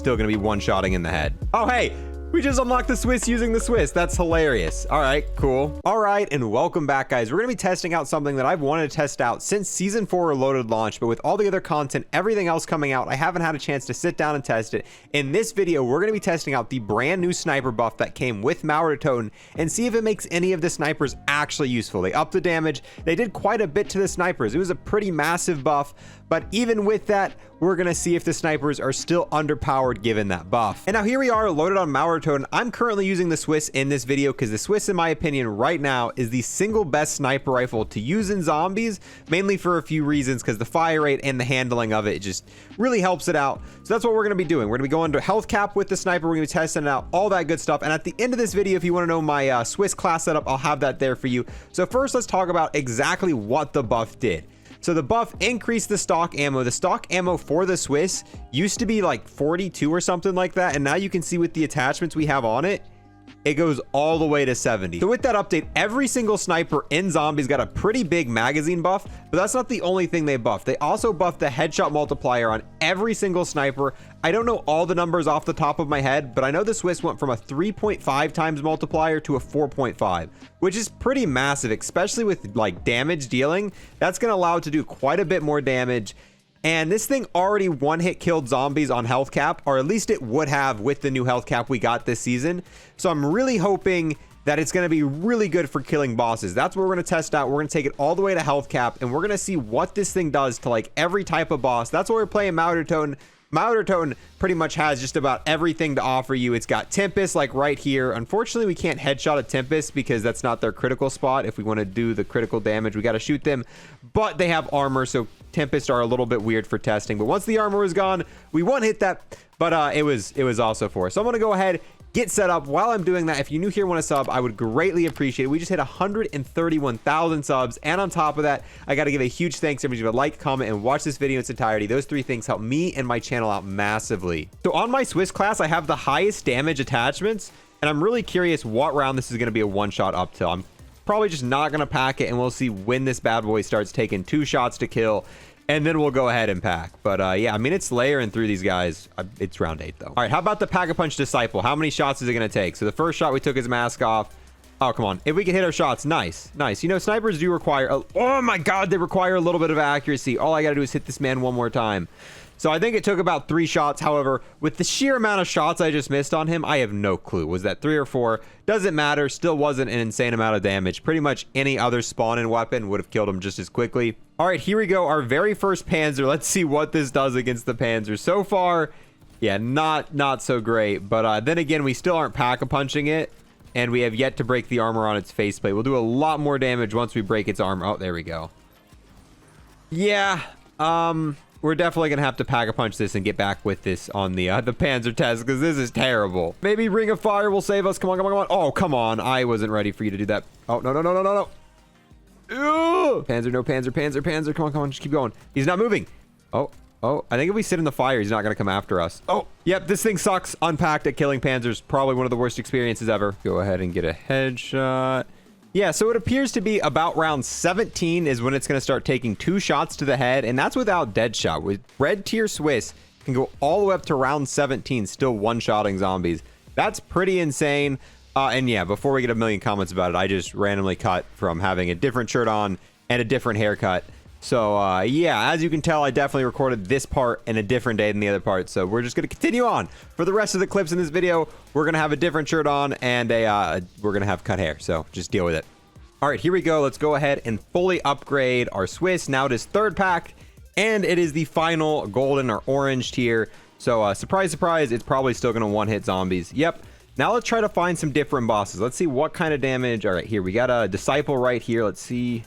still going to be one-shotting in the head. Oh, hey, we just unlocked the Swiss using the Swiss. That's hilarious. All right, cool. All right, and welcome back, guys. We're going to be testing out something that I've wanted to test out since Season 4 Reloaded launched, but with all the other content, everything else coming out, I haven't had a chance to sit down and test it. In this video, we're going to be testing out the brand new sniper buff that came with Toten and see if it makes any of the snipers actually useful. They upped the damage. They did quite a bit to the snipers. It was a pretty massive buff, but even with that, we're going to see if the snipers are still underpowered given that buff. And now here we are loaded on Toten. I'm currently using the Swiss in this video because the Swiss, in my opinion, right now is the single best sniper rifle to use in zombies, mainly for a few reasons, because the fire rate and the handling of it just really helps it out. So that's what we're going to be doing. We're going to be going to health cap with the sniper. We're going to be testing it out, all that good stuff. And at the end of this video, if you want to know my Swiss class setup, I'll have that there for you. So first, let's talk about exactly what the buff did. So the buff increased the stock ammo. The stock ammo for the Swiss used to be like 42 or something like that. And now you can see with the attachments we have on it, it goes all the way to 70. So with that update, every single sniper in zombies got a pretty big magazine buff, but that's not the only thing they buffed. They also buffed the headshot multiplier on every single sniper. I don't know all the numbers off the top of my head, but I know the Swiss went from a 3.5 times multiplier to a 4.5, which is pretty massive, especially with like damage dealing. That's going to allow it to do quite a bit more damage. And this thing already one-hit killed zombies on health cap, or at least it would have with the new health cap we got this season. So I'm really hoping that it's going to be really good for killing bosses. That's what we're going to test out. We're going to take it all the way to health cap, and we're going to see what this thing does to like every type of boss. That's what we're playing Toten. Toten pretty much has just about everything to offer you. It's got Tempest like right here. Unfortunately, we can't headshot a Tempest because that's not their critical spot. If we want to do the critical damage, we got to shoot them, but they have armor, so Tempest are a little bit weird for testing. But once the armor was gone, we won't hit that, but it was also for us. So I'm gonna go ahead, get set up. While I'm doing that, if you're new here, want to sub, I would greatly appreciate it. We just hit 131,000 subs, and on top of that, I got to give a huge thanks to everybody who would like, comment, and watch this video in its entirety. Those three things help me and my channel out massively. So on my Swiss class, I have the highest damage attachments, and I'm really curious what round this is going to be a one-shot up till. I'm probably just not going to pack it, and we'll see when this bad boy starts taking 2 shots to kill, and then we'll go ahead and pack. But yeah, I mean, it's layering through these guys. It's round 8 though. All right, how about the Pack-a-Punch Disciple? How many shots is it going to take? So the first shot, we took his mask off. Oh, come on. If we can hit our shots, nice. You know, snipers do require oh my god, they require a little bit of accuracy. All I got to do is hit this man one more time. So I think it took about 3 shots. However, with the sheer amount of shots I just missed on him, I have no clue. Was that 3 or 4? Doesn't matter. Still wasn't an insane amount of damage. Pretty much any other spawn-in weapon would have killed him just as quickly. All right, here we go. Our very first Panzer. Let's see what this does against the Panzer. So far, yeah, not so great. But then again, we still aren't pack-a-punching it, and we have yet to break the armor on its faceplate. We'll do a lot more damage once we break its armor. Oh, there we go. Yeah, we're definitely gonna have to pack-a-punch this and get back with this on the Panzer test, because this is terrible. Maybe Ring of Fire will save us. Come on, come on, come on. Oh, come on. I wasn't ready for you to do that. Oh, no, no, no, no, no, no. Ugh! Panzer, no Panzer, Panzer, Panzer. Come on, come on. Just keep going. He's not moving. Oh, I think if we sit in the fire, he's not gonna come after us. Oh, yep, this thing sucks. Unpacked at killing Panzers. Probably one of the worst experiences ever. Go ahead and get a headshot. Yeah, so it appears to be about round 17 is when it's going to start taking 2 shots to the head, and that's without dead shot. With red tier Swiss, can go all the way up to round 17, still one-shotting zombies. That's pretty insane. And yeah, before we get a million comments about it, I just randomly cut from having a different shirt on and a different haircut. So yeah, as you can tell, I definitely recorded this part in a different day than the other part. So we're just going to continue on. For the rest of the clips in this video, we're going to have a different shirt on, and we're going to have cut hair. So just deal with it. All right, here we go. Let's go ahead and fully upgrade our Swiss. Now it is 3rd pack, and it is the final golden or orange tier. So surprise, surprise, it's probably still going to one-hit zombies. Yep. Now let's try to find some different bosses. Let's see what kind of damage. All right, here we got a Disciple right here. Let's see.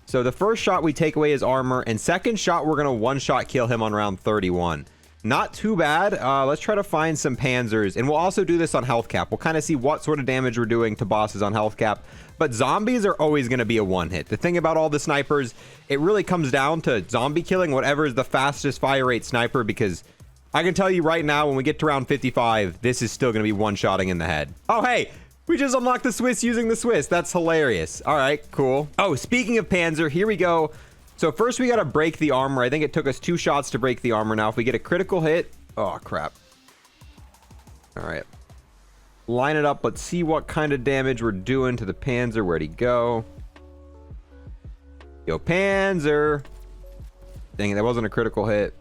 So the first shot we take away his armor, and second shot we're going to one-shot kill him on round 31. Not too bad. Let's try to find some Panzers, and we'll also do this on health cap. We'll kind of see what sort of damage we're doing to bosses on health cap. But zombies are always going to be a one-hit. The thing about all the snipers, it really comes down to zombie killing whatever is the fastest fire rate sniper, because I can tell you right now, when we get to round 55, this is still going to be one-shotting in the head. Oh, hey! We just unlocked the Swiss using the Swiss. That's hilarious. All right, cool. Oh, speaking of Panzer, here we go. So first we got to break the armor. I think it took us 2 shots to break the armor. Now, if we get a critical hit... Oh, crap. All right. Line it up. Let's see what kind of damage we're doing to the Panzer. Where'd he go? Yo, Panzer. Dang it, that wasn't a critical hit.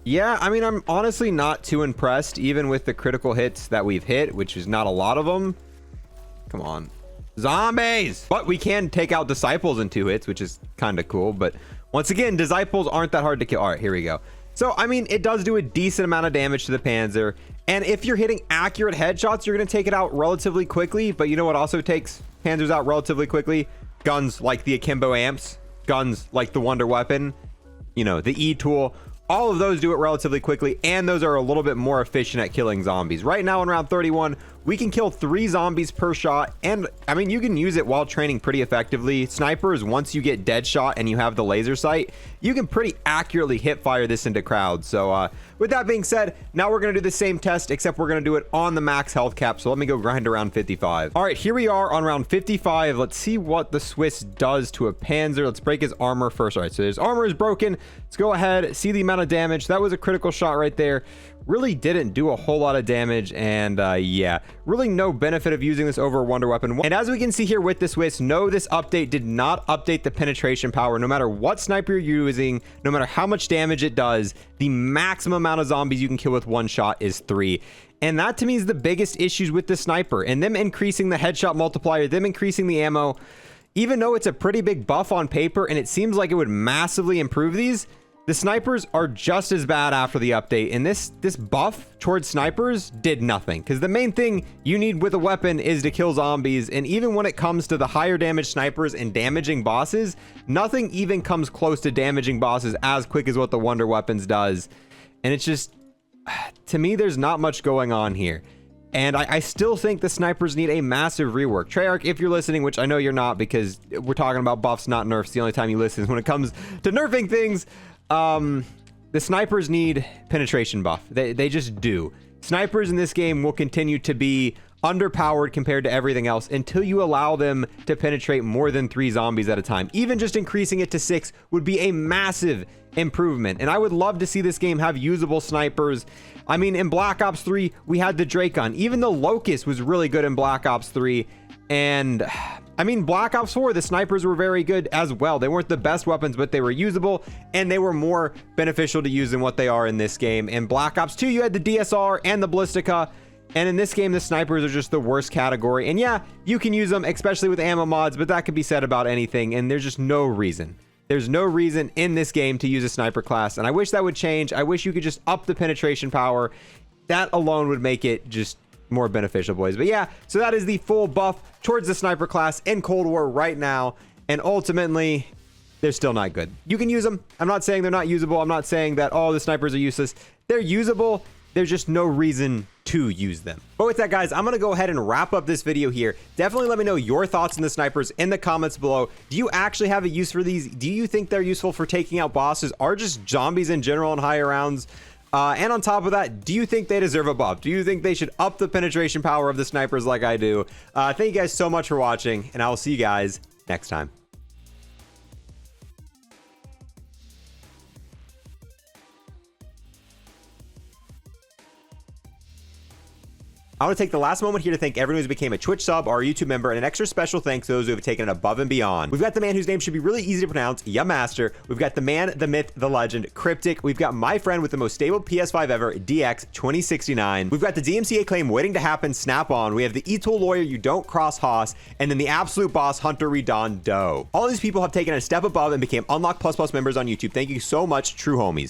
Yeah, I mean, I'm honestly not too impressed, even with the critical hits that we've hit, which is not a lot of them. Come on. Zombies! But we can take out Disciples in 2 hits, which is kind of cool. But once again, Disciples aren't that hard to kill. All right, here we go. So, I mean, it does do a decent amount of damage to the Panzer. And if you're hitting accurate headshots, you're going to take it out relatively quickly. But you know what also takes Panzers out relatively quickly? Guns like the Akimbo Amps. Guns like the Wonder Weapon. You know, the E-Tool. All of those do it relatively quickly, and those are a little bit more efficient at killing zombies. Right now in round 31, we can kill 3 zombies per shot, and I mean, you can use it while training pretty effectively. Snipers, once you get dead shot and you have the laser sight, you can pretty accurately hip fire this into crowds. So with that being said, now we're going to do the same test, except we're going to do it on the max health cap. So let me go grind around 55. All right, here we are on round 55. Let's see what the Swiss does to a Panzer. Let's break his armor first. All right, so his armor is broken. Let's go ahead, see the amount of damage. That was a critical shot right there. Really didn't do a whole lot of damage, and yeah, really no benefit of using this over a Wonder Weapon. And as we can see here with the Swiss, no, this update did not update the penetration power. No matter what sniper you're using, no matter how much damage it does, the maximum amount of zombies you can kill with 1 shot is 3. And that to me is the biggest issues with the sniper, and them increasing the headshot multiplier, them increasing the ammo. Even though it's a pretty big buff on paper and it seems like it would massively improve these, the snipers are just as bad after the update, and this buff towards snipers did nothing, because the main thing you need with a weapon is to kill zombies. And even when it comes to the higher damage snipers and damaging bosses, nothing even comes close to damaging bosses as quick as what the Wonder Weapons does. And it's just, to me, there's not much going on here. And I still think the snipers need a massive rework. Treyarch, if you're listening, which I know you're not, because we're talking about buffs, not nerfs. The only time you listen is when it comes to nerfing things. The snipers need penetration buff. They just do. Snipers in this game will continue to be underpowered compared to everything else until you allow them to penetrate more than 3 zombies at a time. Even just increasing it to 6 would be a massive improvement. And I would love to see this game have usable snipers. I mean, in Black Ops 3, we had the Dracon. Even the Locust was really good in Black Ops 3. And I mean, Black Ops 4, the snipers were very good as well. They weren't the best weapons, but they were usable, and they were more beneficial to use than what they are in this game. In Black Ops 2, you had the DSR and the Ballistica, and in this game, the snipers are just the worst category. And yeah, you can use them, especially with ammo mods, but that could be said about anything, and there's just no reason. There's no reason in this game to use a sniper class, and I wish that would change. I wish you could just up the penetration power. That alone would make it just more beneficial, boys. But yeah, so that is the full buff towards the sniper class in Cold War right now, and ultimately they're still not good. You can use them. I'm not saying they're not usable. I'm not saying that all the snipers are useless. They're usable. There's just no reason to use them. But with that, guys, I'm gonna go ahead and wrap up this video here. Definitely let me know your thoughts on the snipers in the comments below. Do you actually have a use for these? Do you think they're useful for taking out bosses or just zombies in general in higher rounds? And on top of that, do you think they deserve a buff? Do you think they should up the penetration power of the snipers like I do? Thank you guys so much for watching, and I will see you guys next time. I want to take the last moment here to thank everyone who's became a Twitch sub or a YouTube member, and an extra special thanks to those who have taken it above and beyond. We've got the man whose name should be really easy to pronounce, Yamaster. We've got the man, the myth, the legend, Cryptic. We've got my friend with the most stable PS5 ever, DX2069. We've got the DMCA claim waiting to happen, Snap On. We have the E-Tool lawyer, you don't cross Haas, and then the absolute boss, Hunter Redon Doe. All these people have taken a step above and became Unlock++ members on YouTube. Thank you so much, true homies.